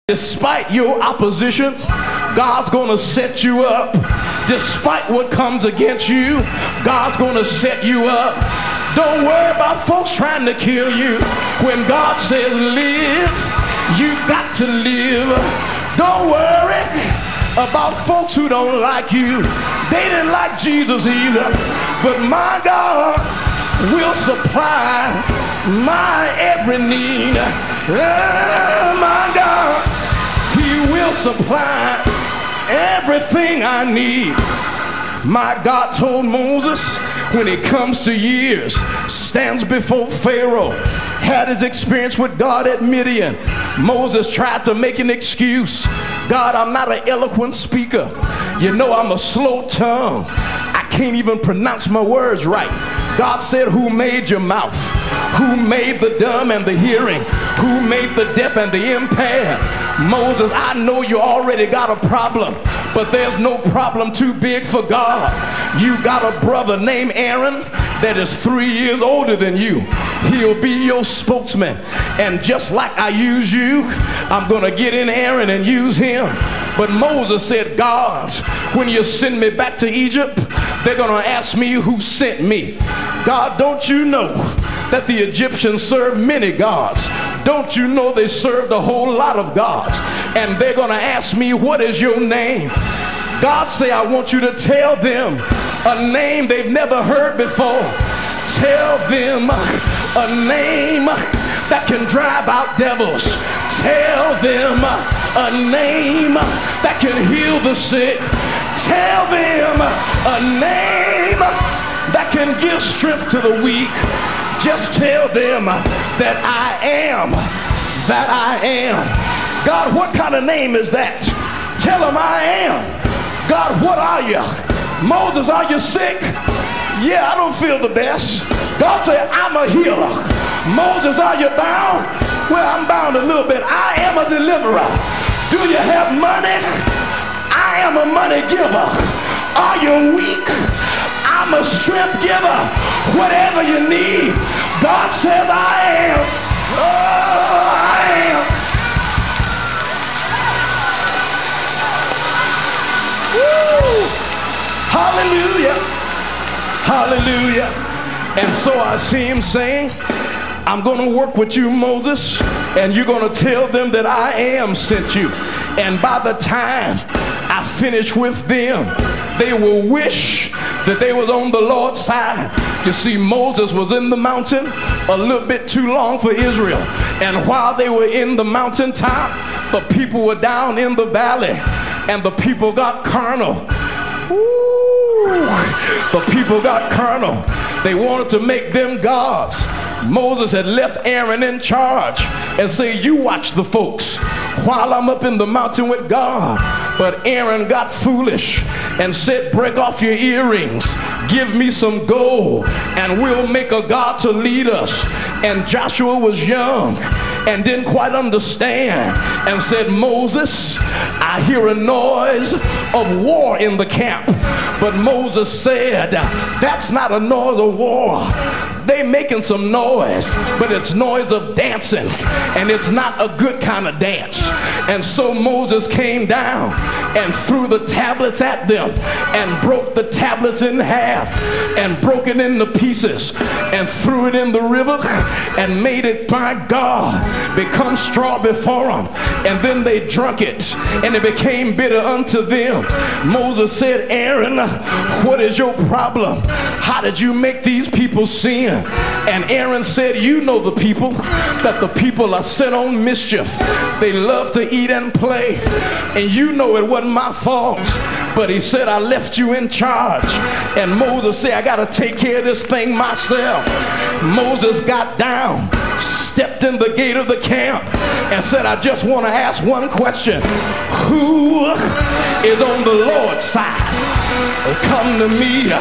Despite your opposition, God's gonna set you up. Despite what comes against you, God's gonna set you up. Don't worry about folks trying to kill you. When God says live, you've got to live. Don't worry about folks who don't like you. They didn't like Jesus either. But my God will supply my every need. My God, He will supply everything I need. My God told Moses, when it comes to years, stands before Pharaoh, had his experience with God at Midian. Moses tried to make an excuse. God, I'm not an eloquent speaker. You know I'm a slow tongue. I can't even pronounce my words right. God said, who made your mouth? Who made the dumb and the hearing? Who made the deaf and the impaired? Moses, I know you already got a problem, but there's no problem too big for God. You got a brother named Aaron that is 3 years older than you. He'll be your spokesman. And just like I use you, I'm gonna get in Aaron and use him. But Moses said, God, when you send me back to Egypt, they're gonna ask me who sent me. God, don't you know that the Egyptians served many gods? Don't you know they served a whole lot of gods? And they're gonna ask me, what is your name? God say, I want you to tell them a name they've never heard before. Tell them a name that can drive out devils. Tell them a name that can heal the sick. Tell them a name that can give strength to the weak. Just tell them that I am, that I am. God, what kind of name is that? Tell them I am. God, what are you? Moses, are you sick? Yeah, I don't feel the best. God said, I'm a healer. Moses, are you bound? Well, I'm bound a little bit. I am a deliverer. Do you have money? I am a money giver. Are you weak? I'm a strength giver. Whatever you need, God said I am. Oh, I am. Woo! Hallelujah. Hallelujah. And so I see him saying, I'm going to work with you, Moses, and you're going to tell them that I am sent you. And by the time I finish with them, they will wish that they was on the Lord's side. You see, Moses was in the mountain a little bit too long for Israel. And while they were in the mountaintop, the people were down in the valley. And the people got carnal. Ooh, the people got carnal. They wanted to make them gods. Moses had left Aaron in charge and say, you watch the folks while I'm up in the mountain with God. But Aaron got foolish and said, break off your earrings, give me some gold, and we'll make a God to lead us. And Joshua was young and didn't quite understand and said, Moses, I hear a noise of war in the camp. But Moses said, that's not a noise of war. They making some noise, but it's noise of dancing, and it's not a good kind of dance. And so Moses came down and threw the tablets at them and broke the tablets in half and broke it into pieces and threw it in the river and made it, my God, become straw before them. And then they drank it and it became bitter unto them. Moses said, Aaron, what is your problem? How did you make these people sin? And Aaron said, you know the people, that the people are set on mischief. They love to eat and play. And you know it wasn't my fault. But he said, I left you in charge. And Moses said, I got to take care of this thing myself. Moses got down, stepped in the gate of the camp and said, I just want to ask one question. Who is on the Lord's side? Come to me.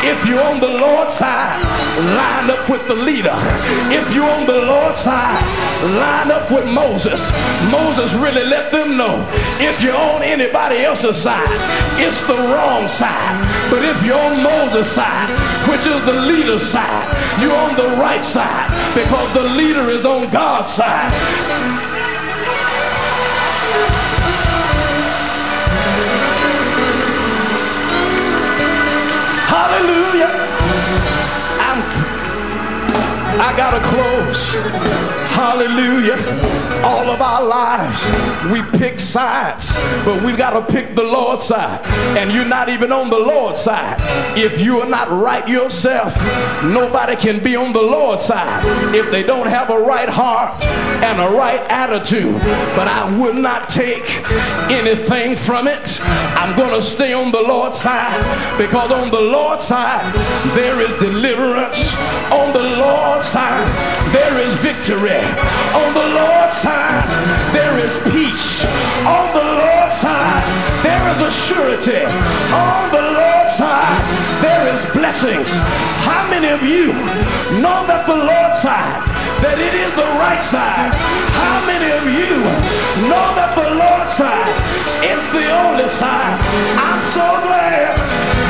If you're on the Lord's side, line up with the leader. If you're on the Lord's side, line up with Moses. Moses really let them know, if you're on anybody else's side, it's the wrong side. But if you're on Moses' side, which is the leader's side, you're on the right side, because the leader is on God's side. Hallelujah. I gotta close. Hallelujah. All of our lives we pick sides, but we've got to pick the Lord's side. And you're not even on the Lord's side. If you are not right yourself, nobody can be on the Lord's side if they don't have a right heart and a right attitude. But I would not take anything from it. I'm gonna stay on the Lord's side, because on the Lord's side there is deliverance. On the Lord's side there is victory. On the Lord's side there is peace. On the Lord's side there is a surety. On the Lord's side there is blessings. How many of you know that the Lord's side, that it is the right side? How many of you know that the Lord's side is the only side? I'm so glad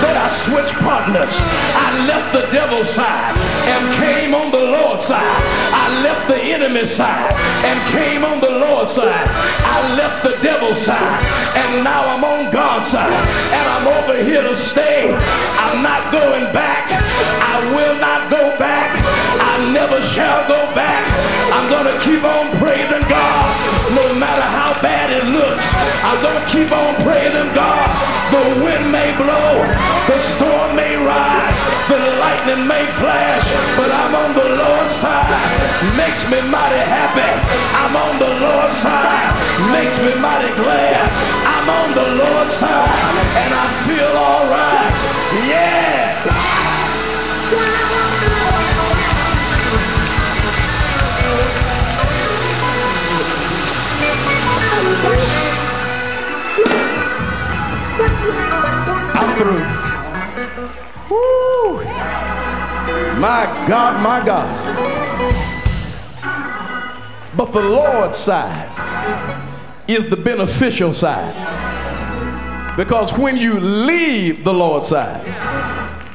that I switched partners. I left the devil's side and came on the Lord's side. I left the enemy's side and came on the Lord's side. I left the devil's side and now I'm on God's side, and I'm over here to stay. I'm not going back. I will not go back. I never shall go back. I'm gonna keep on praising God no matter how bad it looks. I'm gonna keep on praising God. The wind may blow, the storm may rise, the lightning may flash, but I'm on the Lord's side. Makes me mighty happy. I'm on the Lord's side. Makes me mighty glad. I'm on the Lord's side, and I feel all right. Yeah. I'm through. Woo. My God, my God. But the Lord's side is the beneficial side. Because when you leave the Lord's side,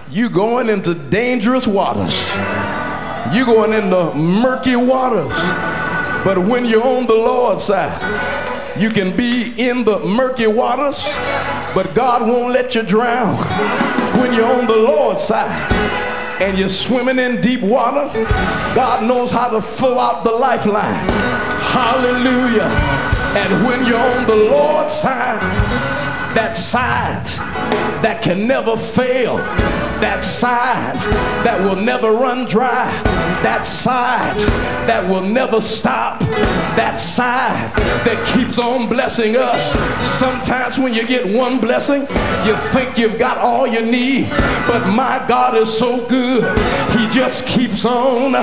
you're going into dangerous waters. You're going into murky waters. But when you're on the Lord's side, you can be in the murky waters, but God won't let you drown. When you're on the Lord's side and you're swimming in deep water, God knows how to throw out the lifeline. Hallelujah. And when you're on the Lord's side, that side that can never fail, that side that will never run dry, that side that will never stop, that side that keeps on blessing us. Sometimes when you get one blessing, you think you've got all you need, but my God is so good. He just keeps on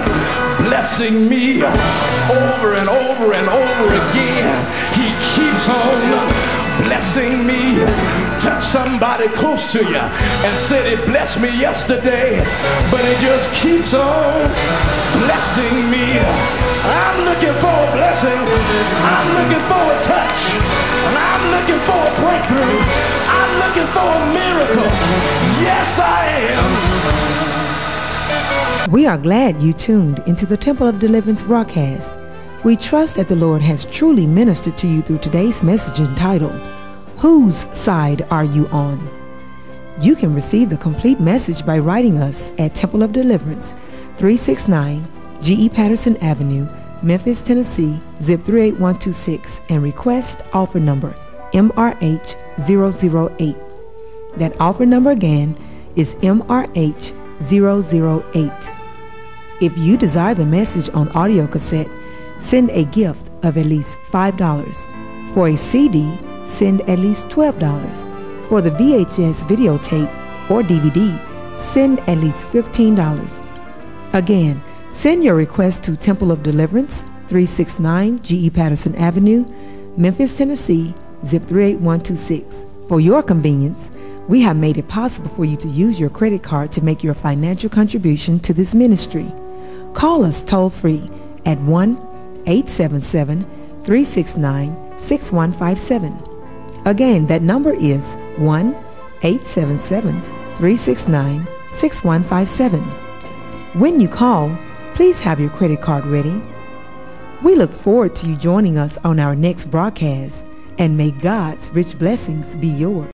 blessing me over and over and over again. He keeps on blessing me. Touch somebody close to you and said, it blessed me yesterday, but it just keeps on blessing me. I'm looking for a blessing. I'm looking for a touch. And I'm looking for a breakthrough. I'm looking for a miracle. Yes, I am. We are glad you tuned into the Temple of Deliverance broadcast. We trust that the Lord has truly ministered to you through today's message entitled, Whose Side Are You On? You can receive the complete message by writing us at Temple of Deliverance, 369 G.E. Patterson Avenue, Memphis, Tennessee, zip 38126, and request offer number MRH 008. That offer number again is MRH 008. If you desire the message on audio cassette, send a gift of at least $5. For a CD, send at least $12. For the VHS videotape or DVD, send at least $15. Again, send your request to Temple of Deliverance, 369 G.E. Patterson Avenue, Memphis, Tennessee, zip 38126. For your convenience, we have made it possible for you to use your credit card to make your financial contribution to this ministry. Call us toll-free at 1-877-369-6157. Again, that number is 1-877-369-6157. When you call, please have your credit card ready. We look forward to you joining us on our next broadcast, and may God's rich blessings be yours.